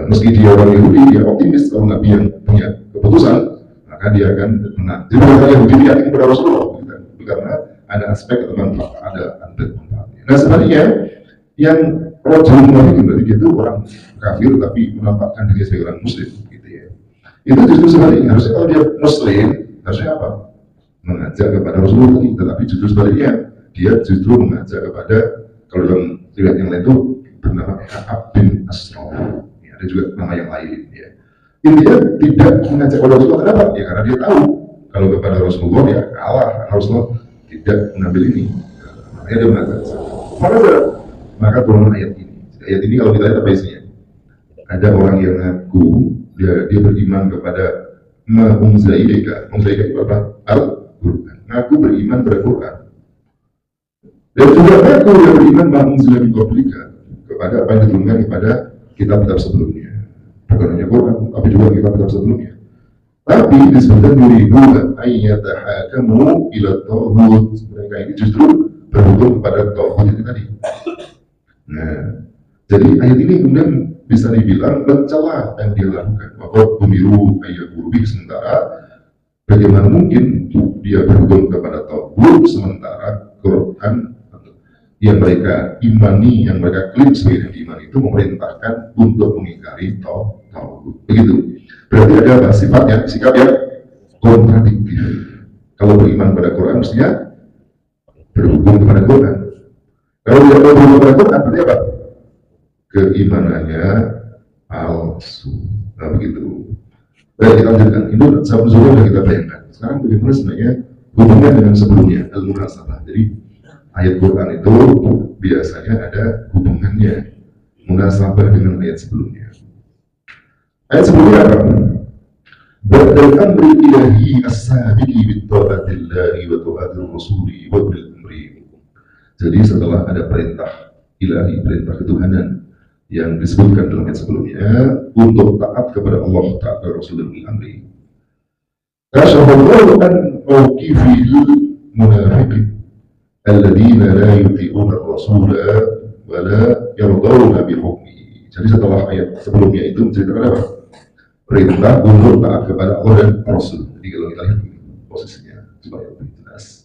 meski dia orang Yahudi, dia optimis kalau Nabi yang punya keputusan, maka dia akan menang. Jadi orang Yahudi yakin kepada Rasulullah, karena ada aspek atau manfaat, ada manfaatnya. Nah sebaliknya, yang rojul munafik berarti itu orang kafir tapi menampakkan diri sebagai orang Muslim, gitu ya. Itu justru sebaliknya, harusnya kalau dia Muslim, harusnya apa? Mengajak kepada Rasulullah, tetapi justru sebaliknya, dia justru mengajak kepada, kalau dalam riwayat yang lain itu bernama Ka'ab bin Ashraf. Ada juga nama yang lain, ya. Intinya tidak mengajak kepada Rasulullah, kenapa? Ya karena dia tahu kalau kepada Rasulullah ya kalah, Rasulullah tidak mengambil ini. Makanya dia mengajak. Maka turun ayat ini. Ayat ini kalau kita lihat apa isinya? Ada orang yang ngaku dia beriman kepada Ma'unzailika. Ma'unzailika itu apa? Al-Quran. Ngaku beriman pada Quran. Dan juga ngaku dia beriman Ma'unzailika kepada apa yang diturunkan kepada kitab-kitab sebelumnya. Bukan hanya Quran, tapi juga kitab-kitab sebelumnya. Tapi disebutkan yuridu ayyatahakamu ila tauhid. Mereka ini justru berhukum kepada tauhid itu tadi. Nah, jadi ayat ini kemudian bisa dibilang mencela yang dia lakukan. Maka bumiru ayat burbi, sementara bagaimana mungkin dia berhukum kepada tauhid sementara Quran yang mereka imani, yang mereka klaim sebagai iman itu memerintahkan untuk mengingkari tauhid. Begitu. Berarti ada sifatnya, sikap yang kontradiktif. Kalau beriman pada Quran mestinya berhukum kepada Quran. Kalau tidak berhukum kepada Quran berarti apa? Keimanannya palsu. Nah begitu. Baik, kita lanjutkan. Itu sebelumnya sudah kita bayangkan. Sekarang bagaimana sebenarnya hubungan dengan sebelumnya, al-munasabah. Jadi ayat Quran itu biasanya ada hubungannya, munasabah dengan ayat sebelumnya. Ayat sebelumnya apa? Badal amri ilahi as-sabiqi bitta'atillahi wa ta'atir rasuli wa bil amri. Jadi setelah ada perintah ilahi, perintah ketuhanan yang disebutkan dalam ayat sebelumnya untuk taat kepada Allah Ta'ala Rasul dan bil amri. Kasyafallahu an mawqifil munafiqin alladzina la yuti'una ar-rasula wa la yardawna bi hukmihi. Jadi setelah ayat sebelumnya itu menceritakan apa? Perintah untuk taat kepada Allah dan Rasul. Jadi kalau kita lihat posisinya supaya lebih jelas.